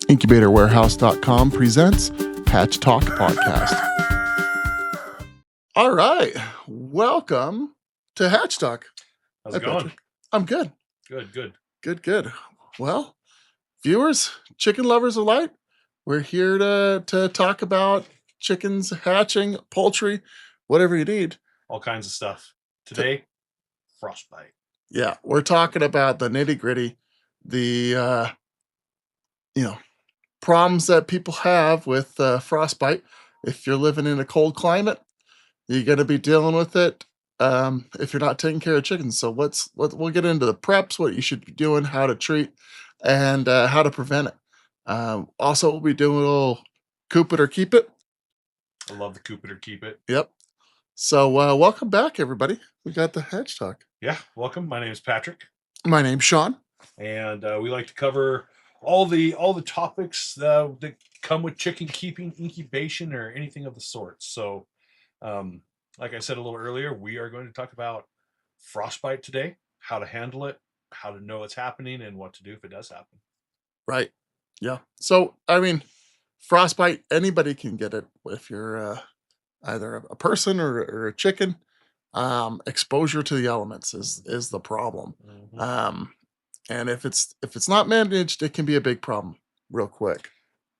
IncubatorWarehouse.com presents Hatchtalk Podcast. All right. Welcome to Hatchtalk. How's Hi, it going? Patrick. I'm good. Good. Well, viewers, chicken lovers alike, we're here to talk about chickens hatching, poultry, whatever you need. All kinds of stuff. Today, Frostbite. Yeah, we're talking about the nitty-gritty, the problems that people have with frostbite. If you're living in a cold climate, you're going to be dealing with it if you're not taking care of chickens. So we'll get into the preps, what you should be doing, how to treat, and how to prevent it. Also, we'll be doing a little coop it or keep it. I love the Coop it or keep it. Yep. So welcome back, everybody. We got the Hatchtalk. Yeah, welcome. My name is Patrick, My name's Shawn. and we like to cover all the topics that come with chicken keeping, incubation, or anything of the sort. So, like I said a little earlier, we are going to talk about frostbite today, how to handle it, how to know it's happening, and what to do if it does happen. Right. Yeah. So, I mean, frostbite, anybody can get it if you're either a person or a chicken. Exposure to the elements is the problem. Mhm. And if it's not managed, it can be a big problem real quick.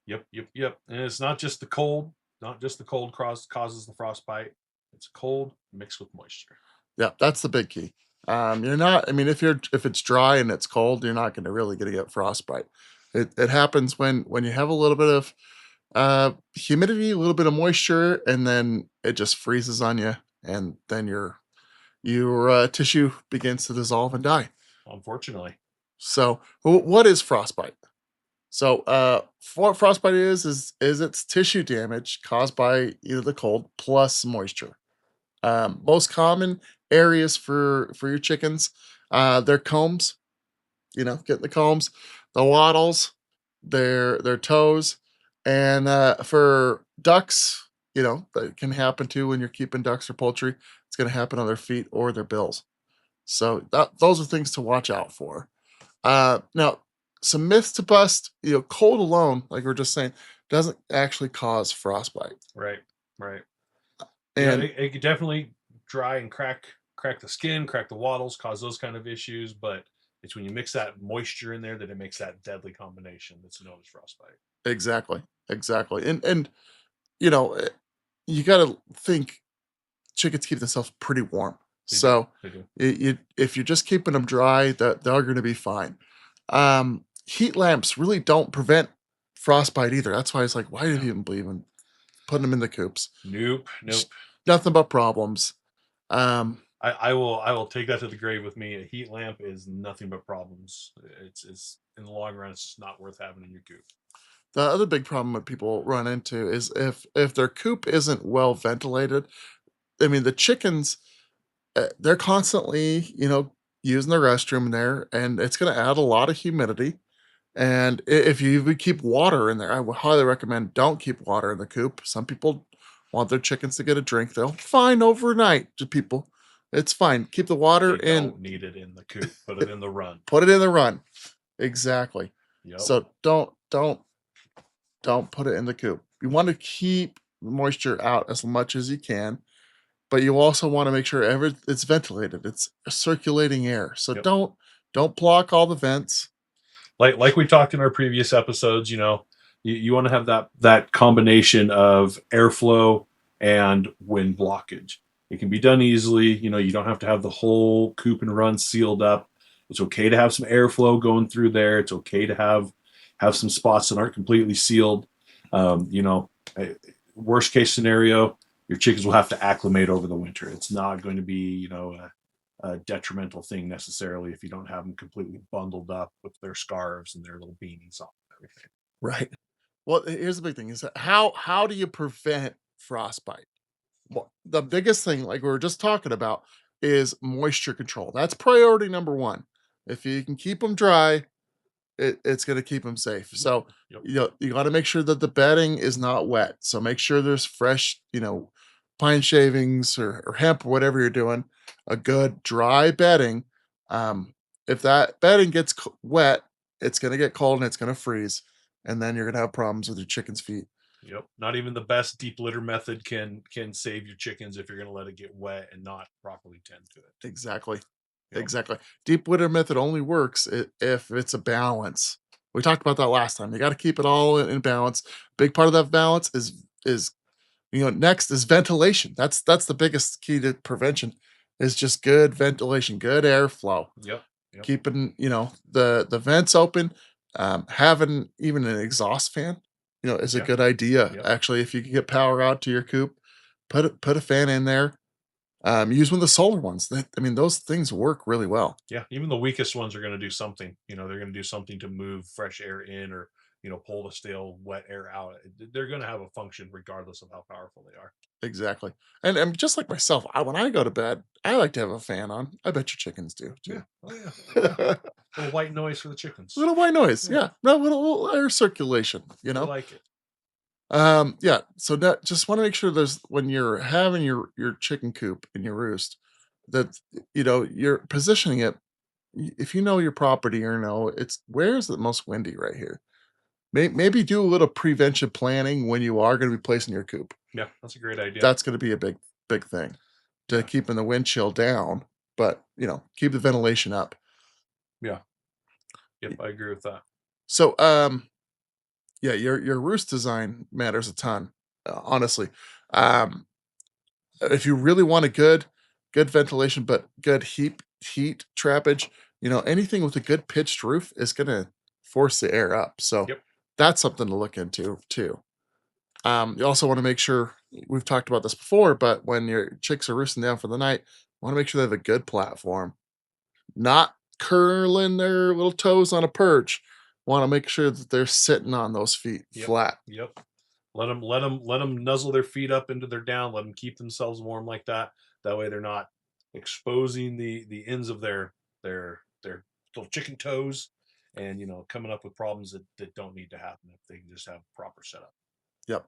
Yep. And it's not just the cold. Not just the cold causes the frostbite. It's cold mixed with moisture. Yeah, that's the big key. You're not. I mean, if it's dry and it's cold, you're not going to really gonna get frostbite. It happens when you have a little bit of humidity, a little bit of moisture, and then it just freezes on you, and then your tissue begins to dissolve and die. Unfortunately. So, what is frostbite? So, what frostbite is it's tissue damage caused by either the cold plus moisture. Most common areas for your chickens, their combs. Get the combs, the wattles, their toes, and for ducks, that can happen too when you're keeping ducks or poultry. It's going to happen on their feet or their bills. So those are things to watch out for. Now, some myths to bust. Cold alone, like we are just saying, doesn't actually cause frostbite. Right. Yeah, And it could definitely dry and crack the skin, crack the wattles, cause those kind of issues. But it's when you mix that moisture in there that it makes that deadly combination that's known as frostbite. exactly, and you know, eh, you got to think chickens keep themselves pretty warm. They do. So They do. if you're just keeping them dry, that they're going to be fine. Heat lamps really don't prevent frostbite either. That's why it's like, why do you even believe in putting them in the coops? Nope. Nothing but problems. I will take that to the grave with me. A heat lamp is nothing but problems. It's in the long run, it's just not worth having in your coop. The other big problem that people run into is if their coop isn't well ventilated. I mean, the chickens, they're constantly, using the restroom there, and it's going to add a lot of humidity. And if you even keep water in there, I would highly recommend don't keep water in the coop. Some people want their chickens to get a drink. They'll fine overnight to people. It's fine. Keep the water They in. don't need it in the coop. Put it in the run. Put it in the run. Exactly. Yep. So don't put it in the coop. You want to keep the moisture out as much as you can, but you also want to make sure it's ventilated. It's circulating air. So Yep. don't block all the vents. Like we talked in our previous episodes, you want to have that combination of airflow and wind blockage. It can be done easily. You don't have to have the whole coop and run sealed up. It's okay to have some airflow going through there. It's okay to have some spots that aren't completely sealed. Worst case scenario, your chickens will have to acclimate over the winter. It's not going to be, a detrimental thing necessarily if you don't have them completely bundled up with their scarves and their little beanies on and everything. Right. Well, here's the big thing: is that how do you prevent frostbite? Well, the biggest thing, like we were just talking about, is moisture control. That's priority number one. If you can keep them dry, it's going to keep them safe. So Yep. you got to make sure that the bedding is not wet. So make sure there's fresh, pine shavings or hemp or whatever you're doing. A good dry bedding. If that bedding gets wet, it's going to get cold and it's going to freeze, and then you're gonna have problems with your chicken's feet. Yep. Not even the best deep litter method can save your chickens if you're going to let it get wet and not properly tend to it. Exactly. Yep. Exactly. Deep litter method only works if it's a balance. We talked about that last time. You got to keep it all in balance. Big part of that balance is next is ventilation. That's the biggest key to prevention is just good ventilation, good airflow. Yep. Yep. Keeping, the vents open, having even an exhaust fan, is a Yeah. good idea. Yep. Actually, if you can get power out to your coop, put a fan in there. Use one of the solar ones. Those things work really well. Yeah. Even the weakest ones are going to do something. They're going to do something to move fresh air in or, pull the stale wet air out. They're going to have a function regardless of how powerful they are. Exactly. And just like myself, when I go to bed, I like to have a fan on. I bet your chickens do Yeah. too. Oh, yeah. Yeah. Little white noise for the chickens. Little white noise, Yeah. yeah. No, little air circulation, They like it. Yeah. So that just want to make sure there's when you're having your chicken coop in your roost, that you're positioning it. If you know your property or know it's where's the most windy right here. Maybe do a little prevention planning when you are going to be placing your coop. Yeah. That's a great idea. That's going to be a big thing to Yeah. keeping the wind chill down, but keep the ventilation up. Yeah. Yep. I agree with that. So yeah, your roost design matters a ton, honestly. Um, if you really want a good ventilation, but good heat trappage, anything with a good pitched roof is gonna force the air up. So Yep. that's something to look into too. You also want to make sure we've talked about this before, but when your chicks are roosting down for the night, want to make sure they have a good platform, not curling their little toes on a perch. Want to make sure that they're sitting on those feet Yep. flat. Yep. Let them nuzzle their feet up into their down. Let them keep themselves warm like that. That way they're not exposing the ends of their little chicken toes, and coming up with problems that don't need to happen if they can just have proper setup. Yep.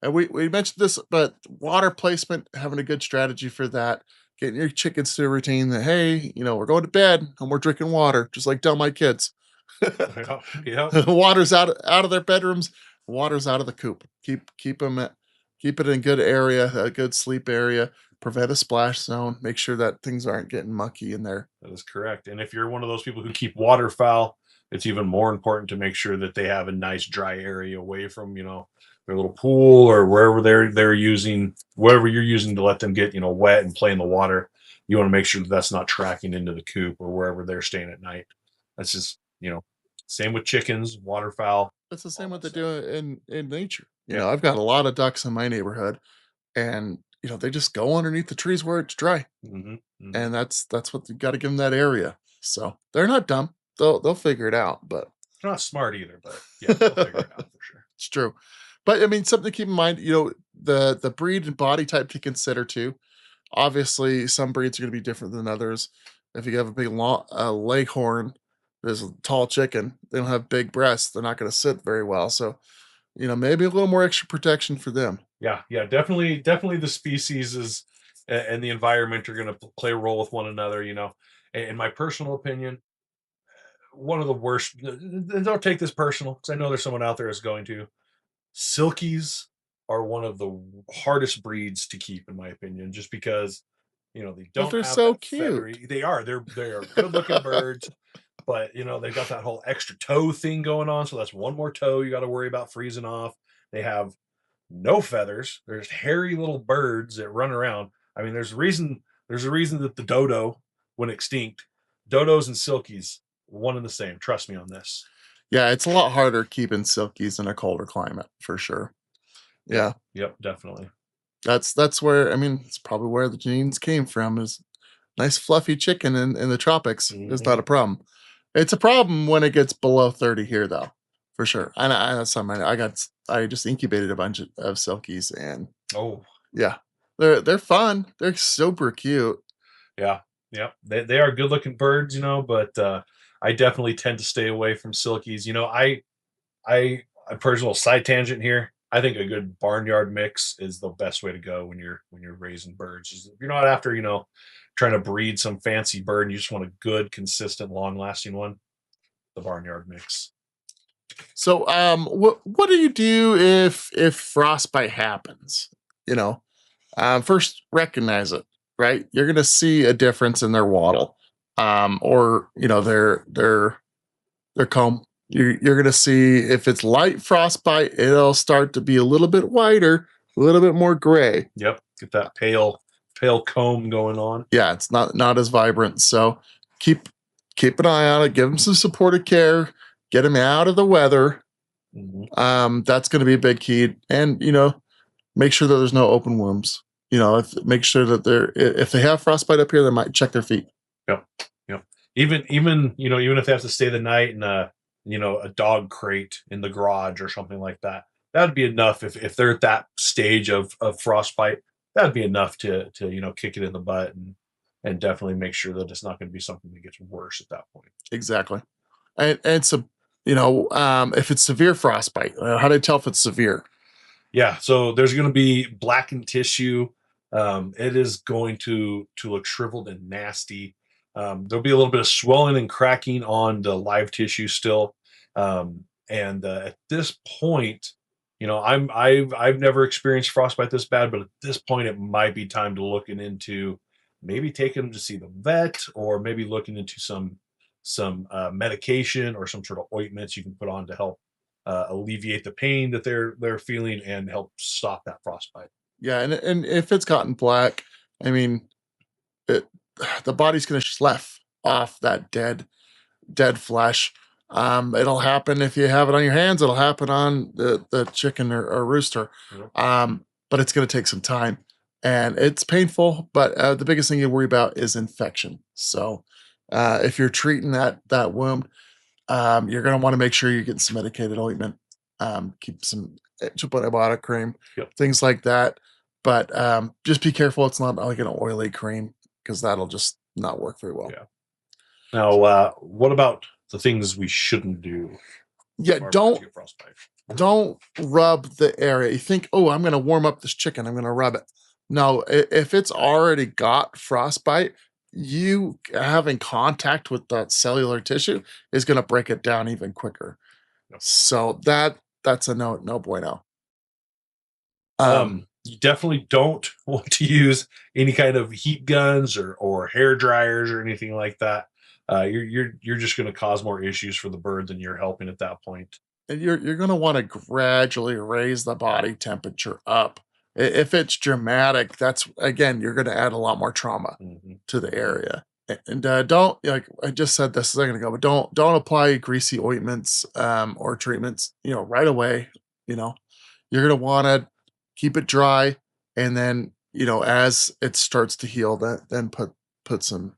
And we mentioned this, but water placement, having a good strategy for that, getting your chickens to a routine that, hey, we're going to bed and we're drinking water, just like tell my kids. Yeah. Yep. Water's out of their bedrooms, water's out of the coop. Keep it in good area, a good sleep area, prevent a splash zone, make sure that things aren't getting mucky in there. That is correct. And if you're one of those people who keep waterfowl, it's even more important to make sure that they have a nice dry area away from, their little pool or wherever they're using, whatever you're using to let them get, wet and play in the water. You want to make sure that that's not tracking into the coop or wherever they're staying at night. That's just, same with chickens, waterfowl, It's the all same what that they stuff. do in nature. Yeah. I've got a lot of ducks in my neighborhood, and they just go underneath the trees where it's dry. Hmm. Hmm. And that's what you gotta give them that area. So, they're not dumb. They'll figure it out, but They're not smart either, but yeah, they'll figure it out for sure. it's true. But, something to keep in mind, the breed and body type to consider too. Obviously, some breeds are gonna be different than others. If you have a big leghorn, there's a tall chicken, they don't have big breasts, they're not gonna sit very well, so, maybe a little more extra protection for them. Yeah, yeah, definitely the species is and the environment are going to play a role with one another, in my personal opinion, one of the worst, and don't take this personal because I know there's someone out there that's going to. Silkies are one of the hardest breeds to keep in my opinion, just because they But don't they're have so that cute. feathery. They are good looking birds, but they've got that whole extra toe thing going on, so that's one more toe you got to worry about freezing off. They have no feathers. There's hairy little birds that run around. I mean, There's a reason that the dodo went extinct. Dodos and silkies, one and the same. Trust me on this. Yeah, it's a lot harder keeping silkies in a colder climate for sure. Yep. Yeah, Yep. Definitely. that's where it's probably where the genes came from is nice fluffy chicken in the tropics is not Hmm. a problem. It's a problem when it gets below 30 here though, for sure. And that's something I just incubated a bunch of silkies and Oh, yeah. They're fun. They're super cute. yeah. Yep. They are good looking birds, but I definitely tend to stay away from silkies. I personal side tangent here. I think a good barnyard mix is the best way to go when you're raising birds. If you're not after, trying to breed some fancy bird and you just want a good, consistent, long lasting one, the barnyard mix. So, what do you do if frostbite happens? You know, first recognize it. Right, you're gonna see a difference in their wattle, or their comb. You're gonna see if it's light frostbite, it'll start to be a little bit whiter, a little bit more gray. Yep, get that pale comb going on. Yeah, it's not as vibrant. So keep keep an eye on it. Give them some supportive care. Get them out of the weather. Mhm. That's going to be a big key. And make sure that there's no open wounds. Make sure that if they have frostbite up here, they might check their feet. Yep, yep. Even if they have to stay the night in a dog crate in the garage or something like that, that'd be enough. If they're at that stage of frostbite, that'd be enough to kick it in the butt and definitely make sure that it's not going to be something that gets worse at that point. Exactly. And so if it's severe frostbite, how do you tell if it's severe? Yeah, so there's going to be blackened tissue. It is going to look shriveled and nasty. There'll be a little bit of swelling and cracking on the live tissue still. And at this point, I've never experienced frostbite this bad, but at this point, it might be time to looking into maybe taking them to see the vet, or maybe looking into some medication or some sort of ointments you can put on to help alleviate the pain that they're feeling and help stop that frostbite. Yeah, and if it's gotten black, I mean, it, the body's going to slough off that dead flesh. It'll happen if you have it on your hands. It'll happen on the chicken or rooster. Yep. But it's going to take some time, and it's painful. But the biggest thing you worry about is infection. So if you're treating that wound, you're going to want to make sure you're getting some medicated ointment, keep some antibiotic cream, Yep. things like that. But just be careful; it's not like an oily cream, because that'll just not work very well. Yeah. Now, what about the things we shouldn't do? Yeah, don't rub the area. You think, oh, I'm going to warm up this chicken. I'm going to rub it. No, if it's already got frostbite, you having contact with that cellular tissue is going to break it down even quicker. Yep. So that's a no bueno. You definitely don't want to use any kind of heat guns or hair dryers or anything like that. You're just going to cause more issues for the bird than you're helping at that point. And you're going to want to gradually raise the body temperature up. If it's dramatic, that's again, you're going to add a lot more trauma to the area. And don't, like I just said this a second ago, but don't apply greasy ointments or treatments, right away. You're going to want to keep it dry, and then as it starts to heal, then put some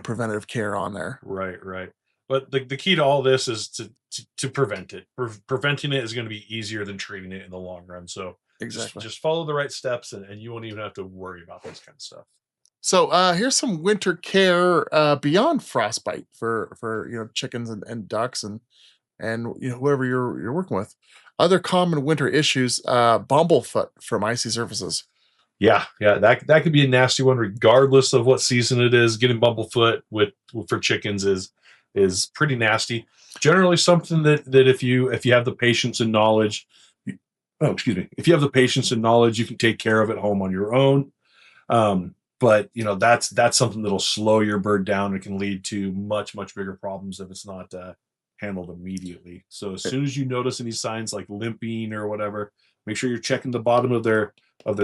preventative care on there. Right. But the key to all this is to prevent it. Preventing it is going to be easier than treating it in the long run. So Exactly. just follow the right steps, and you won't even have to worry about this kind of stuff. So here's some winter care beyond frostbite for chickens and ducks and whoever you're working with. Other common winter issues: bumblefoot from icy surfaces. Yeah, that could be a nasty one, regardless of what season it is. Getting bumblefoot for chickens is pretty nasty. Generally, something that if you have the patience and knowledge, if you have the patience and knowledge, you can take care of at home on your own. But that's something that'll slow your bird down. It can lead to much bigger problems if it's not handled immediately. So as soon as you notice any signs like limping or whatever, make sure you're checking the bottom of their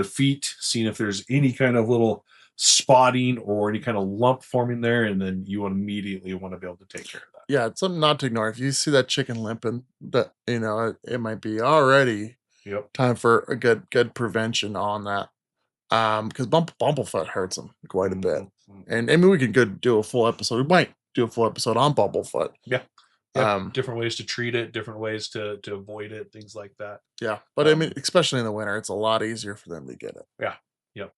feet, seeing if there's any kind of little spotting or any kind of lump forming there, and then you immediately want to be able to take care of that. Yeah, it's something not to ignore. If you see that chicken limping, that it might be already time for a good prevention on that. Because bumblefoot hurts them quite a bit, and I mean we could do a full episode. We might do a full episode on bumblefoot. Yeah. Different ways to treat it, different ways to avoid it, things like that. Yeah, but I mean, especially in the winter, it's a lot easier for them to get it. Yeah. Yep.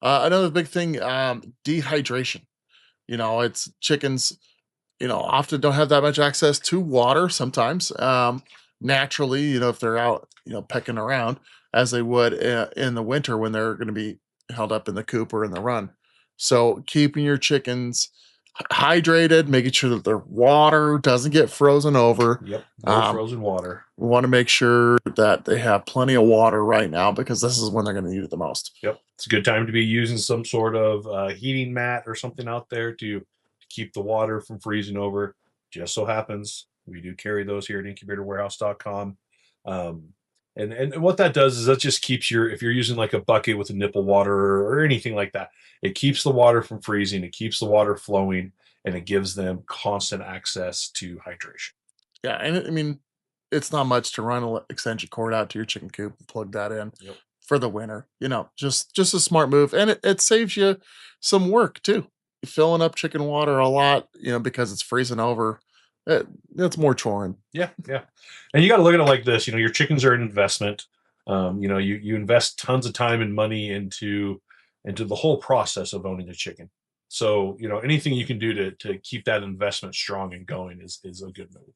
Another big thing, dehydration. It's chickens. Often don't have that much access to water. Sometimes, naturally, if they're out, pecking around as they would in the winter when they're going to be held up in the coop or in the run. So keeping your chickens hydrated, making sure that their water doesn't get frozen over. Yep. No frozen water. We want to make sure that they have plenty of water right now because this is when they're going to need it the most. Yep. It's a good time to be using some sort of heating mat or something out there to keep the water from freezing over. Just so happens we do carry those here at incubatorwarehouse.com. And what that does is that just keeps if you're using like a bucket with a nipple water or anything like that, it keeps the water from freezing, it keeps the water flowing, and it gives them constant access to hydration. Yeah, and I mean, it's not much to run an extension cord out to your chicken coop and plug that in Yep. for the winter. Just a smart move, and it saves you some work too. Filling up chicken water a lot, because it's freezing over. It's more choring. Yeah, yeah. And you got to look at it like this. Your chickens are an investment. You invest tons of time and money into the whole process of owning a chicken. So anything you can do to keep that investment strong and going is a good move.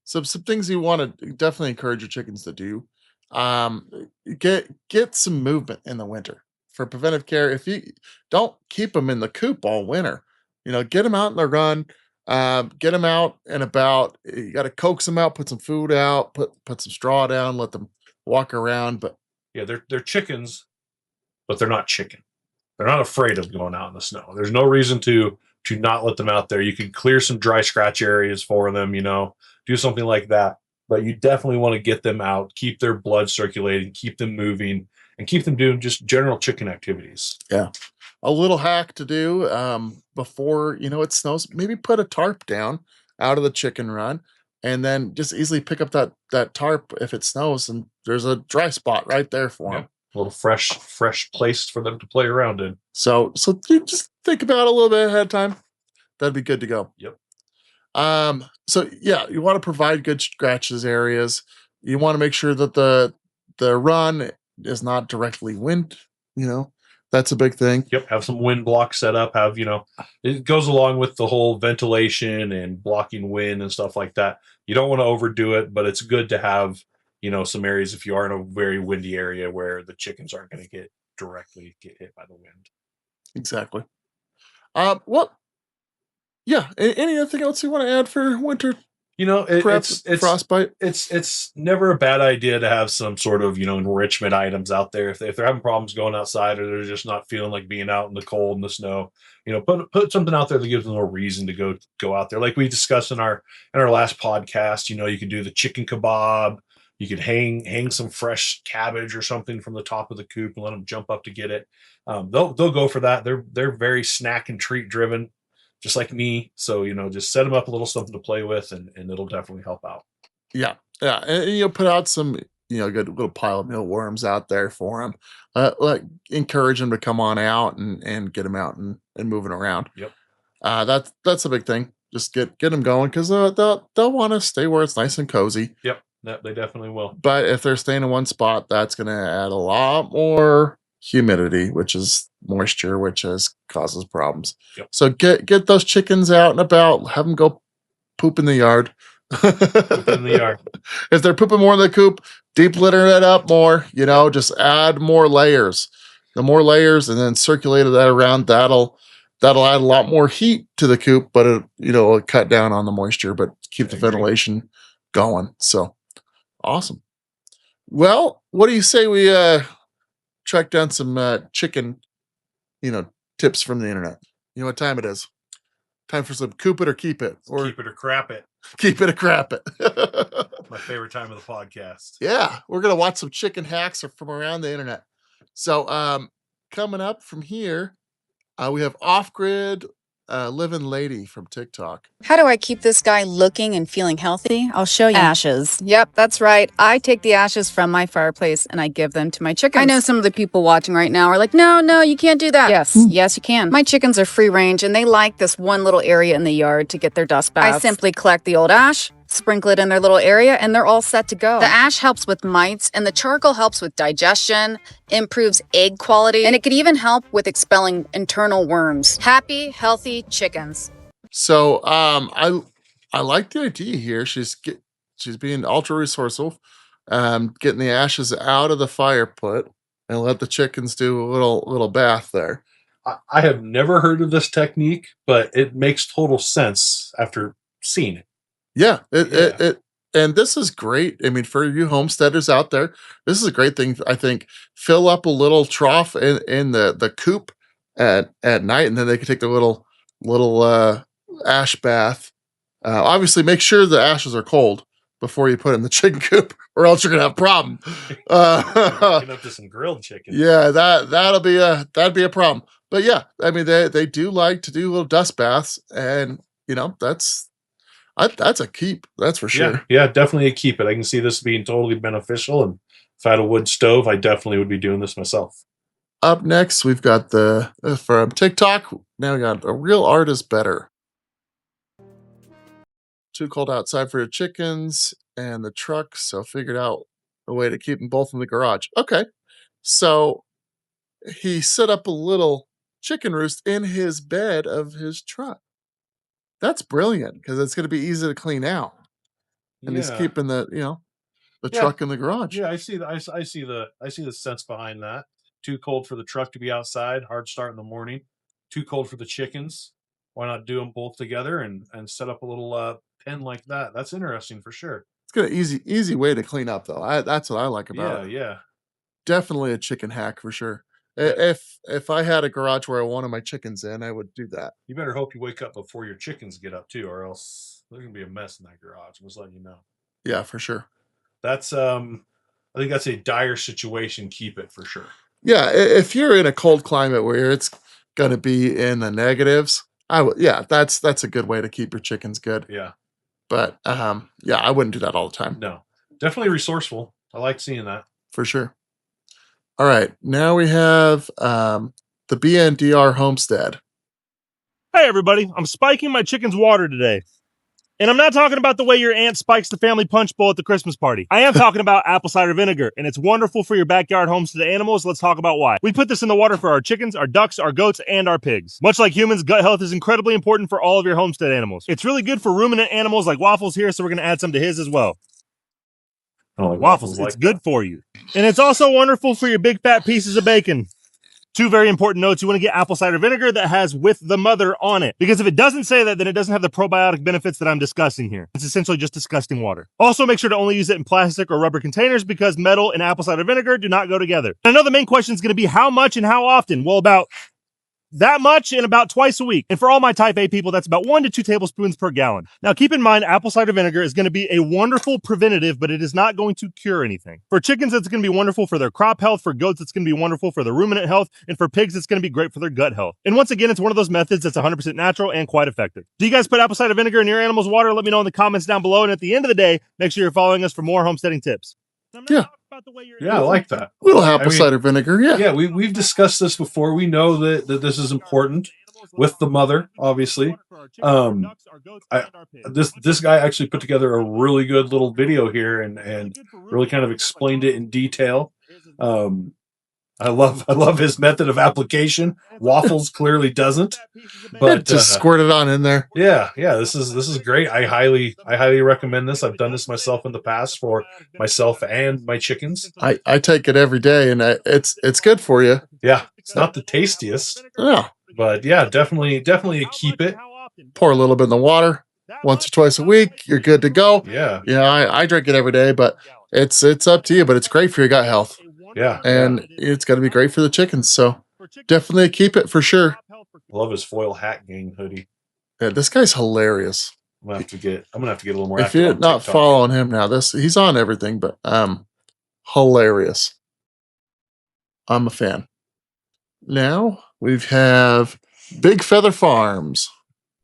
So some things you want to definitely encourage your chickens to do. Um, get some movement in the winter for preventive care. If you don't keep them in the coop all winter, get them out in the run. Get them out and about. You got to coax them out, put some food out, put some straw down, let them walk around. But Yeah, they're chickens, but they're not chicken. They're not afraid of going out in the snow. There's no reason to not let them out there. You can clear some dry scratch areas for them, do something like that. But you definitely want to get them out, keep their blood circulating, keep them moving, and keep them doing just general chicken activities. yeah, a little hack to do before it snows. Maybe put a tarp down out of the chicken run, and then just easily pick up that tarp if it snows, and there's a dry spot right there for them. A little fresh place for them to play around in. So you just think about it a little bit ahead of time. That'd be good to go. Yep. So yeah, you want to provide good scratches areas. You want to make sure that the run is not directly wind, that's a big thing. Yep. Have some wind blocks set up. It goes along with the whole ventilation and blocking wind and stuff like that. You don't want to overdo it, but it's good to have, some areas if you are in a very windy area where the chickens aren't going to directly get hit by the wind. Exactly. What? Yeah. Anything else you want to add for winter? It's frostbite. It's never a bad idea to have some sort of enrichment items out there if they're having problems going outside or they're just not feeling like being out in the cold and the snow. Put something out there that gives them a reason to go out there. Like we discussed in our last podcast. You can do the chicken kebab. You could hang some fresh cabbage or something from the top of the coop and let them jump up to get it. They'll go for that. They're very snack and treat driven, just like me. So, just set them up a little something to play with and it'll definitely help out. Yeah. Yeah. And put out some, good little pile of mealworms out there for them. Encourage them to come on out and get them out and moving around. Yep. That's a big thing. Just get them going because they'll want to stay where it's nice and cozy. Yep. They definitely will. But if they're staying in one spot, that's going to add a lot more humidity, which is moisture, which causes problems. Yep. So get those chickens out and about. Have them go poop in the yard. Poop in the yard. If they're pooping more in the coop, deep litter it up more. Just add more layers. The more layers, and then circulate that around. That'll add a lot more heat to the coop, but it'll cut down on the moisture, but keep the ventilation going. So awesome. Well, what do you say we track down some chicken, tips from the internet? You know what time it is? Time for some coop it or keep it. Or keep it or crap it. Keep it or crap it. My favorite time of the podcast. Yeah, we're going to watch some chicken hacks from around the internet. So coming up from here, we have Off-Grid Living Lady from TikTok. How do I keep this guy looking and feeling healthy? I'll show you. Ashes. Yep, that's right. I take the ashes from my fireplace and I give them to my chickens. I know some of the people watching right now are like, no, you can't do that. Yes, you can. My chickens are free range and they like this one little area in the yard to get their dust baths. I simply collect the old ash, sprinkle it in their little area, and they're all set to go. The ash helps with mites, and the charcoal helps with digestion, improves egg quality, and it could even help with expelling internal worms. Happy, healthy chickens. So I like the idea here. She's being ultra resourceful, getting the ashes out of the fire pit and let the chickens do a little bath there. I have never heard of this technique, but it makes total sense after seeing it. Yeah, Yeah. and this is great. I mean, for you homesteaders out there, this is a great thing. I think fill up a little trough in the coop at night, and then they can take their little ash bath. Obviously, make sure the ashes are cold before you put it in the chicken coop, or else you're gonna have a problem. Get up to some grilled chicken. Yeah, that'd be a problem. But yeah, I mean, they do like to do little dust baths, and that's a keep. That's for sure. Yeah, definitely a keep it. I can see this being totally beneficial, and if I had a wood stove, I definitely would be doing this myself. Up next, we've got the from TikTok. Now we got a real art is better. Too cold outside for your chickens and the truck, so figured out a way to keep them both in the garage. Okay, so he set up a little chicken roost in his bed of his truck. That's brilliant because it's going to be easy to clean out, and he's keeping the truck in the garage. Yeah, I see the sense behind that. Too cold for the truck to be outside. Hard start in the morning. Too cold for the chickens. Why not do them both together and set up a little pen like that? That's interesting for sure. It's got an easy way to clean up though. That's what I like about it. Yeah. Definitely a chicken hack for sure. Yeah. If I had a garage where I wanted my chickens in, I would do that. You better hope you wake up before your chickens get up too, or else there's gonna be a mess in that garage. I'm just letting you know. Yeah, for sure. That's I think that's a dire situation. Keep it for sure. Yeah, if you're in a cold climate where it's gonna be in the negatives, that's a good way to keep your chickens good. Yeah. But I wouldn't do that all the time. No. Definitely resourceful. I like seeing that. For sure. All right, now we have the BNDR homestead. Hey everybody, I'm spiking my chicken's water today. And I'm not talking about the way your aunt spikes the family punch bowl at the Christmas party. I am talking about apple cider vinegar, and it's wonderful for your backyard homestead animals. Let's talk about why. We put this in the water for our chickens, our ducks, our goats, and our pigs. Much like humans, gut health is incredibly important for all of your homestead animals. It's really good for ruminant animals like Waffles here, so we're going to add some to his as well. Oh, Waffles, it's good for you. And it's also wonderful for your big fat pieces of bacon. Two very important notes. You want to get apple cider vinegar that has with the mother on it. Because if it doesn't say that, then it doesn't have the probiotic benefits that I'm discussing here. It's essentially just disgusting water. Also, make sure to only use it in plastic or rubber containers because metal and apple cider vinegar do not go together. And I know the main question is going to be how much and how often? Well, about that much and about twice a week. And for all my type A people, that's about 1 to 2 tablespoons per gallon. Now, keep in mind, apple cider vinegar is going to be a wonderful preventative, but it is not going to cure anything. For chickens, it's going to be wonderful for their crop health. For goats, it's going to be wonderful for their ruminant health. And for pigs, it's going to be great for their gut health. And once again, it's one of those methods that's 100% natural and quite effective. Do you guys put apple cider vinegar in your animal's water? Let me know in the comments down below. And at the end of the day, make sure you're following us for more homesteading tips. Yeah. I like that. Little apple cider vinegar, yeah. Yeah, we've discussed this before. We know that this is important with the mother, obviously. This guy actually put together a really good little video here and really kind of explained it in detail. I love his method of application. Waffles clearly doesn't, but just squirt it on in there. Yeah. This is great. I highly recommend this. I've done this myself in the past for myself and my chickens. I take it every day, and it's good for you. Yeah, it's not the tastiest. Yeah, but yeah, definitely a keep it. Pour a little bit in the water once or twice a week. You're good to go. Yeah. I drink it every day, but it's up to you. But it's great for your gut health. Yeah. And it's going to be great for the chickens. So definitely keep it for sure. Love his foil hat gang hoodie. Yeah, this guy's hilarious. I'm gonna have to get a little more. If you're not following him now, he's on everything, but hilarious. I'm a fan. Now we have Big Feather Farms.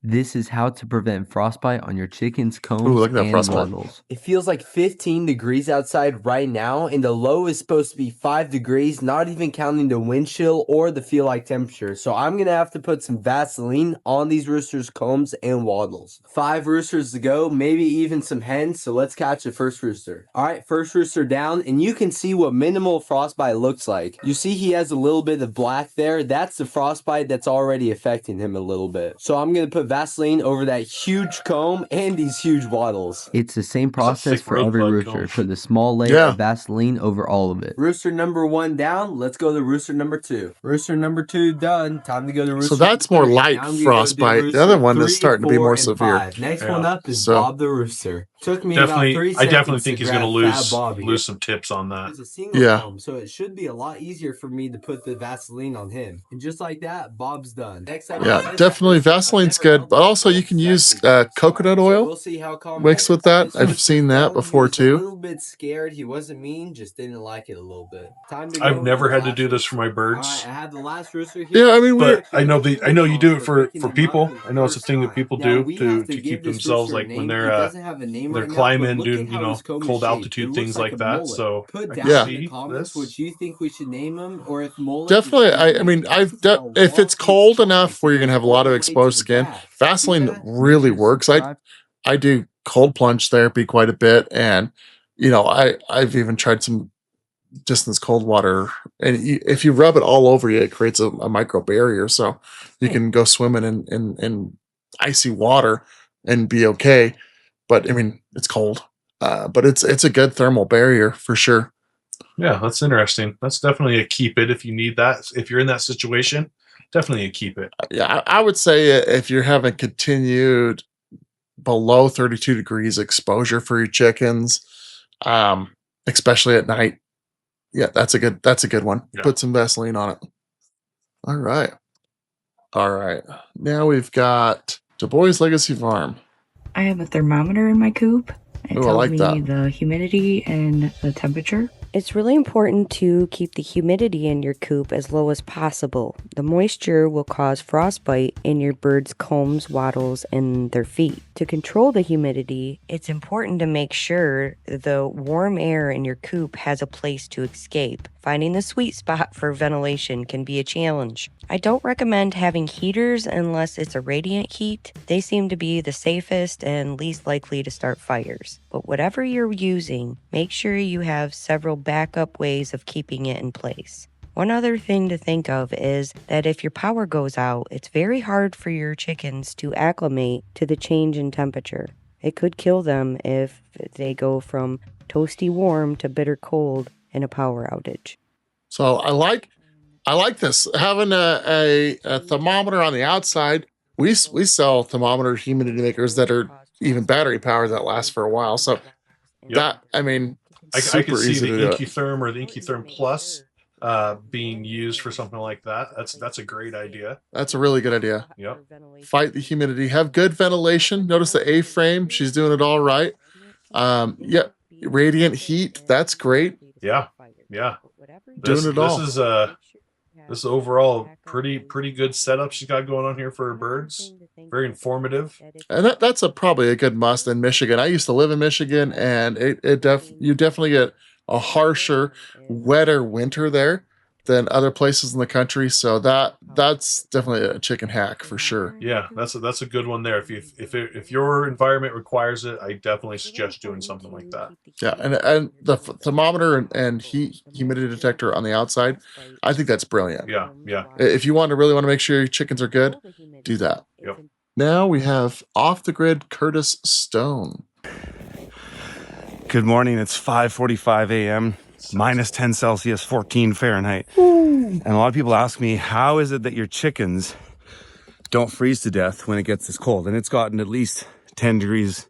This is how to prevent frostbite on your chicken's combs look at that and frostbite. wattles. It feels like 15 degrees outside right now, and the low is supposed to be 5 degrees, not even counting the wind chill or the feel-like temperature. So I'm going to have to put some Vaseline on these roosters' combs and wattles. 5 roosters to go, maybe even some hens, so let's catch the first rooster. Alright, first rooster down, and you can see what minimal frostbite looks like. You see he has a little bit of black there. That's the frostbite that's already affecting him a little bit. So I'm going to put Vaseline over that huge comb and these huge wattles. It's the same process thick for every rosebud rooster. comb. Put the small layer Yeah. of Vaseline over all of it. Rooster number 1 down. Let's go to rooster number 2. Rooster number 2 done. Time to go to rooster. So that's more number 3. light Now I'm gonna frostbite. go to The other rooster one is 3, starting to be 4, more and severe. 5. Next Yeah. one up is So- Bob the rooster. Took me Definitely, about 3 I definitely seconds think to he's going to grab Fat Bobby. lose some tips on that. It's a single Yeah. comb, so it should be a lot easier for me to put the Vaseline on him. And just like that, Bob's done. Next up, Yeah, definitely Vaseline's good, but also you can use coconut oil We'll see how calm mixed with that. This I've rooster's seen that done. before He was too. A little bit scared. He wasn't mean, just didn't like it a little bit. Time to go I've never to the had to last do this rooster. for my birds. All right, I have the last rooster here. Yeah, I mean, But I know you do it for people. I know it's a thing that people Now, do we to have keep give this themselves rooster a like when name. they're It doesn't have a name right now, climbing, but look doing at how his comb is cold shaped. altitude It things looks like a that. mullet. So Put I down can Yeah. in the see comments this. what you think we should name him, or if mullet. Definitely. I mean, if it's cold enough where you're gonna have a lot of exposed skin, Vaseline really works. I do cold plunge therapy quite a bit, and I've even tried some distance cold water, and if you rub it all over you, it creates a micro barrier, so you can go swimming in icy water and be okay. But I mean, it's cold, but it's a good thermal barrier for sure. Yeah, that's interesting. That's definitely a keep it if you need that. If you're in that situation, definitely a keep it. Yeah, I would say if you're having continued below 32 degrees exposure for your chickens, especially at night, yeah, that's a good one. Yeah. Put some Vaseline on it. All right. Now we've got Du Bois Legacy Farm. I have a thermometer in my coop. It Ooh, I tells like me that. the humidity and the temperature. It's really important to keep the humidity in your coop as low as possible. The moisture will cause frostbite in your birds' combs, wattles, and their feet. To control the humidity, it's important to make sure the warm air in your coop has a place to escape. Finding the sweet spot for ventilation can be a challenge. I don't recommend having heaters unless it's a radiant heat. They seem to be the safest and least likely to start fires. But whatever you're using, make sure you have several backup ways of keeping it in place. One other thing to think of is that if your power goes out, it's very hard for your chickens to acclimate to the change in temperature. It could kill them if they go from toasty warm to bitter cold in a power outage. So I like this, having a thermometer on the outside. We sell thermometer humidity makers that are even battery powered that last for a while. So that, I mean, I super can see easy the to do it. IncuTherm or the IncuTherm Plus being used for something like that. That's a great idea. That's a really good idea. Yep. Fight the humidity, have good ventilation. Notice the A-frame, she's doing it all right. Yeah, radiant heat, that's great. Yeah. Doing it all. This is overall pretty good setup she's got going on here for her birds. Very informative. And that's probably a good must in Michigan. I used to live in Michigan, and you definitely get a harsher, wetter winter there than other places in the country. So that's definitely a chicken hack for sure. Yeah, that's a good one there. If your environment requires it, I definitely suggest doing something like that. Yeah, and the thermometer and humidity detector on the outside, I think that's brilliant. Yeah. If you really want to make sure your chickens are good, do that. Yep. Now we have Off the Grid Curtis Stone. Good morning. It's 5:45 a.m. minus 10 Celsius, 14 Fahrenheit. And a lot of people ask me, how is it that your chickens don't freeze to death when it gets this cold? And it's gotten at least 10 degrees,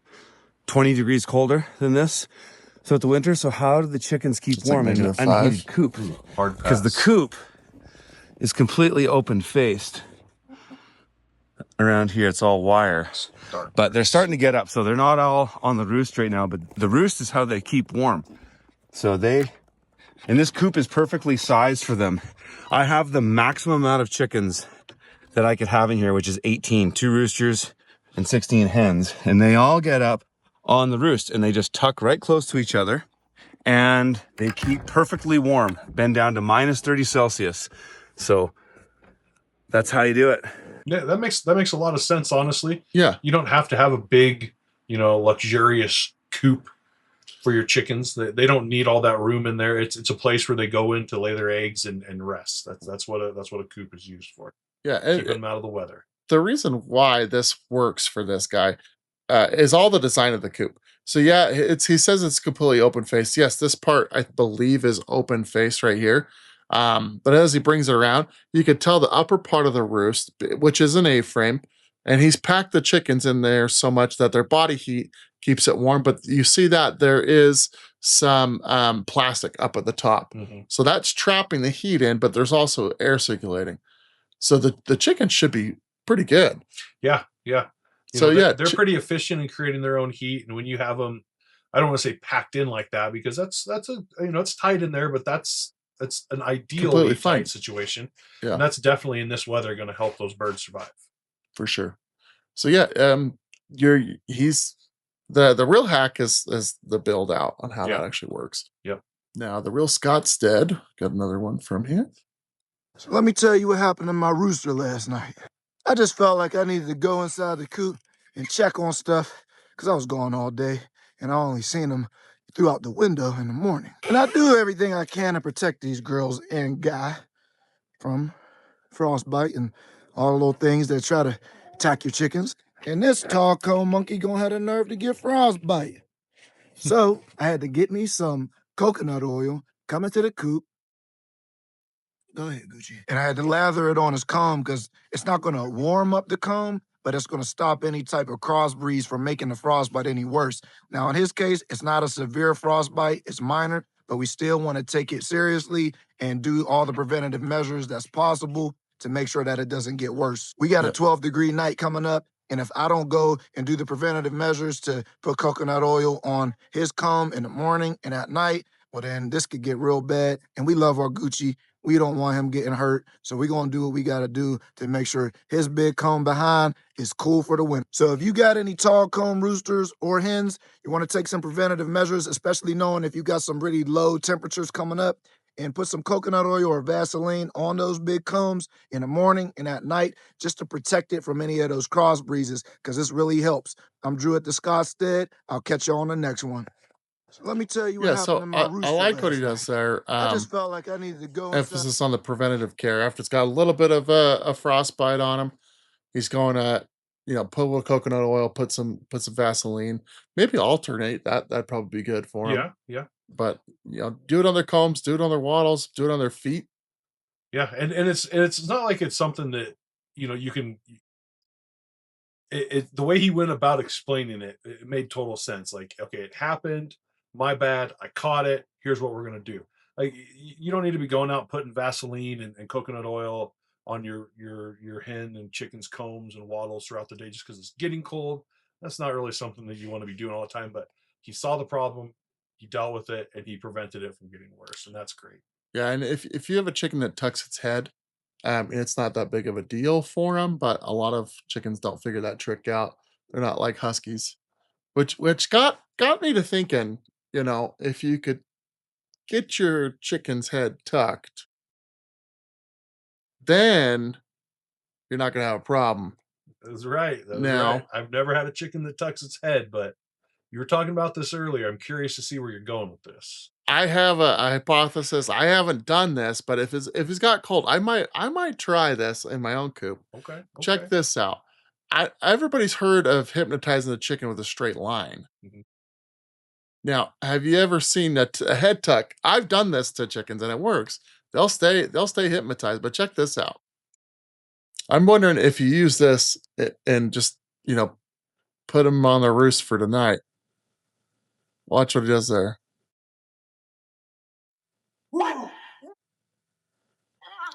20 degrees colder than this throughout the winter. So how do the chickens keep It's warm like in an -5. unheated coop? Because the coop is completely open faced. Around here, it's all wire. But they're starting to get up. So they're not all on the roost right now, but the roost is how they keep warm. So and this coop is perfectly sized for them. I have the maximum amount of chickens that I could have in here, which is 18, 2 roosters and 16 hens. And they all get up on the roost and they just tuck right close to each other and they keep perfectly warm, bend down to minus 30 Celsius. So that's how you do it. Yeah, that makes a lot of sense, honestly. Yeah. You don't have to have a big, luxurious coop for your chickens. They don't need all that room in there. It's a place where they go in to lay their eggs and rest. That's what a coop is used for. Yeah, Keep them out of the weather. the reason why this works for this guy is all the design of the coop. So yeah, he says it's completely open face. Yes, this part I believe is open face right here. But as he brings it around, you could tell the upper part of the roost, which is an A-frame, and he's packed the chickens in there so much that their body heat keeps it warm. But you see that there is some plastic up at the top. So that's trapping the heat in, but there's also air circulating. So the chicken should be pretty good. Yeah. So they're pretty efficient in creating their own heat. And when you have them, I don't want to say packed in like that, because that's it's tight in there, but that's an ideally tight situation. Yeah. And that's definitely in this weather going to help those birds survive. For sure. So yeah, he's the real hack is the build out on how that actually works. Yep. Now the real Scottstead, got another one from here. So let me tell you what happened to my rooster last night. I just felt like I needed to go inside the coop and check on stuff because I was gone all day and I only seen them throughout the window in the morning. And I do everything I can to protect these girls and guy from frostbite and all the little things that try to attack your chickens. And this tall comb monkey gonna have the nerve to get frostbite. So I had to get me some coconut oil, come into the coop. Go ahead, Gucci. And I had to lather it on his comb because it's not going to warm up the comb, but it's going to stop any type of cross breeze from making the frostbite any worse. Now, in his case, it's not a severe frostbite. It's minor, but we still want to take it seriously and do all the preventative measures that's possible to make sure that it doesn't get worse. We got a 12-degree night coming up, and if I don't go and do the preventative measures to put coconut oil on his comb in the morning and at night, well, then this could get real bad, and we love our Gucci. We don't want him getting hurt, so we're going to do what we got to do to make sure his big comb behind is cool for the winter. So if you got any tall comb roosters or hens, you want to take some preventative measures, especially knowing if you got some really low temperatures coming up, and put some coconut oil or Vaseline on those big combs in the morning and at night just to protect it from any of those cross breezes, because this really helps. I'm Drew at the Scottstead. I'll catch you on the next one. So let me tell you what happened to my rooster. I like what he does there. I just felt like I needed to go. Emphasis on the preventative care. After it's got a little bit of a frostbite on him, he's going to, put a little coconut oil, put some Vaseline, maybe alternate. That'd probably be good for him. Yeah. But do it on their combs, do it on their wattles, do it on their feet. Yeah, and it's not like it's something that you can. The way he went about explaining it made total sense. Like, okay, it happened. My bad. I caught it. Here's what we're gonna do. Like, you don't need to be going out putting Vaseline and coconut oil on your hen and chicken's combs and wattles throughout the day just because it's getting cold. That's not really something that you want to be doing all the time. But he saw the problem, he dealt with it, and he prevented it from getting worse, and that's great. Yeah, and if you have a chicken that tucks its head, it's not that big of a deal for them. But a lot of chickens don't figure that trick out. They're not like huskies, which got me to thinking. If you could get your chicken's head tucked, then you're not going to have a problem. That's right. Now, right. I've never had a chicken that tucks its head, but you were talking about this earlier. I'm curious to see where you're going with this. I have a hypothesis. I haven't done this, but if he's got cold, I might try this in my own coop. Okay. Check this out. Everybody's heard of hypnotizing the chicken with a straight line. Mm-hmm. Now, have you ever seen a head tuck? I've done this to chickens and it works. They'll stay hypnotized. But check this out. I'm wondering if you use this and just put them on the roost for tonight. Watch what he does there.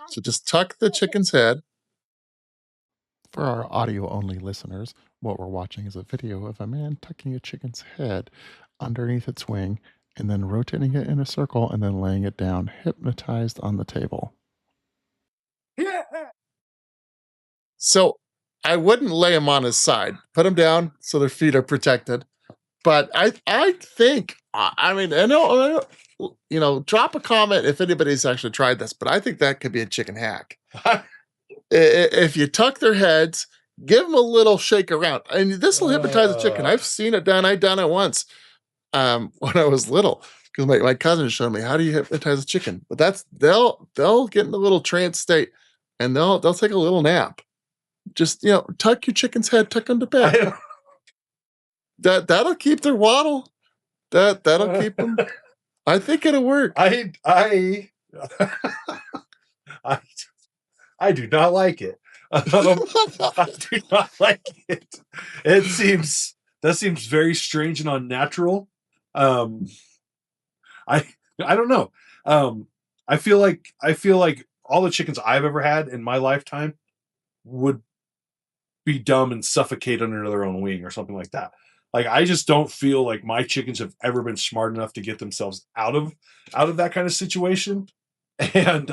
So just tuck the chicken's head. For our audio-only listeners, what we're watching is a video of a man tucking a chicken's head underneath its wing and then rotating it in a circle and then laying it down, hypnotized on the table. So I wouldn't lay him on his side. Put him down so their feet are protected. But I think, I know, drop a comment if anybody's actually tried this, but I think that could be a chicken hack. If you tuck their heads, give them a little shake around, and this will hypnotize a chicken. I've seen it done. I've done it once when I was little because my cousin showed me how do you hypnotize a chicken. But they'll get in a little trance state, and they'll take a little nap. Just tuck your chicken's head, tuck them to bed. That'll keep their waddle. That'll keep them. I think it'll work. I do not like it. I do not like it. That seems very strange and unnatural. I don't know. I feel like all the chickens I've ever had in my lifetime would be dumb and suffocate under their own wing or something like that. Like, I just don't feel like my chickens have ever been smart enough to get themselves out of that kind of situation. And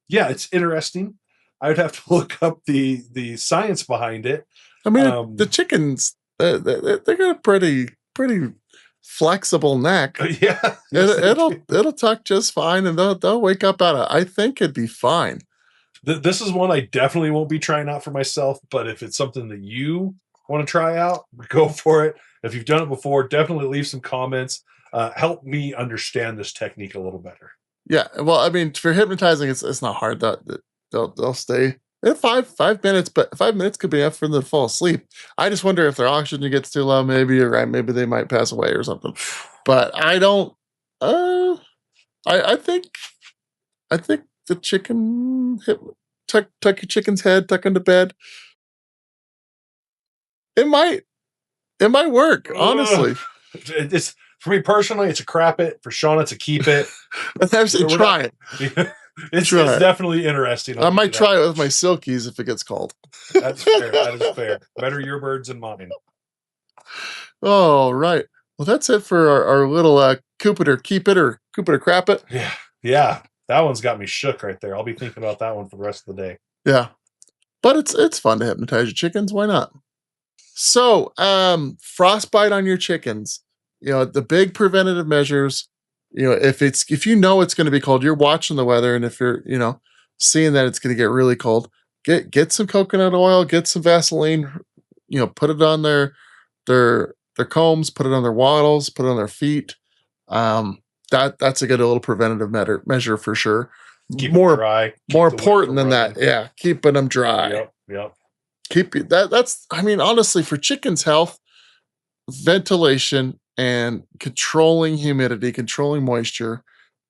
yeah, it's interesting. I would have to look up the science behind it. I mean, the chickens, they got a pretty flexible neck. Yeah, it'll tuck just fine, and they'll wake up out of. I think it'd be fine. This is one I definitely won't be trying out for myself, but if it's something that you want to try out, go for it. If you've done it before, definitely leave some comments. Help me understand this technique a little better. Yeah, well, I mean, for hypnotizing, it's not hard. They'll stay in 5 minutes, but 5 minutes could be enough for them to fall asleep. I just wonder if their oxygen gets too low. Maybe you're right. Maybe they might pass away or something. But I don't. I think the chicken tuck your chicken's head, tuck into bed. It might work, honestly. It's for me personally, it's a crap it. For Shawn, it's a keep it. Let's actually try it. It's definitely interesting. I might try it with my Silkies if it gets cold. That's fair. That is fair. Better your birds than mine. Oh, right. Well, that's it for our little Coop it or keep it or Coop it or crap it. Yeah. That one's got me shook right there. I'll be thinking about that one for the rest of the day. Yeah. But it's fun to hypnotize your chickens. Why not? So, frostbite on your chickens. The big preventative measures. If you know it's going to be cold, you're watching the weather, and if you're seeing that it's going to get really cold, get some coconut oil, get some Vaseline. Put it on their combs, put it on their wattles, put it on their feet. That's a good little preventative measure for sure. Keep them dry. More important than that, yeah, keeping them dry. Yep. That's honestly, for chickens' health, ventilation and controlling humidity, controlling moisture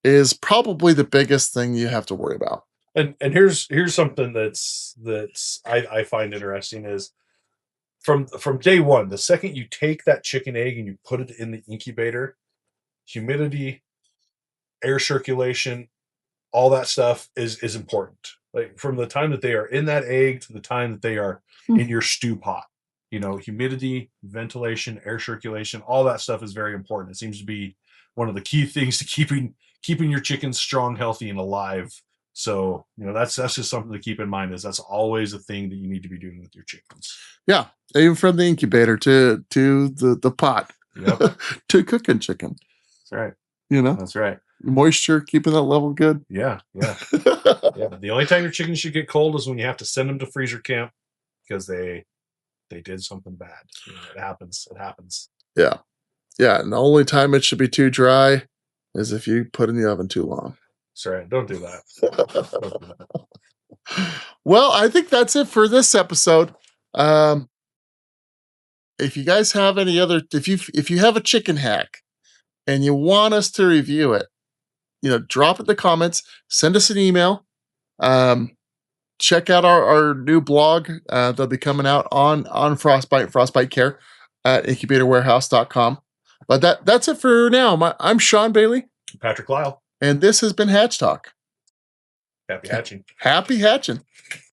is probably the biggest thing you have to worry about. And here's something that's I find interesting is from day one, the second you take that chicken egg and you put it in the incubator, humidity, air circulation, all that stuff is important. Like, from the time that they are in that egg to the time that they are in your stew pot, humidity, ventilation, air circulation, all that stuff is very important. It seems to be one of the key things to keeping your chickens strong, healthy, and alive. So, that's just something to keep in mind, is that's always a thing that you need to be doing with your chickens. Yeah. Even from the incubator to the pot. Yep. To cooking chicken. That's right. That's right. Moisture, keeping that level good. Yeah. The only time your chickens should get cold is when you have to send them to freezer camp because they did something bad. It happens. Yeah. And the only time it should be too dry is if you put in the oven too long. That's right. Don't do that. Well, I think that's it for this episode. If you guys have any other, if you have a chicken hack and you want us to review it, drop it in the comments, send us an email. Check out our new blog. They'll be coming out on Frostbite Care at incubatorwarehouse.com. But that's it for now. I'm Shawn Bailey. Patrick Lyle. And this has been Hatchtalk. Happy hatching. Happy hatching.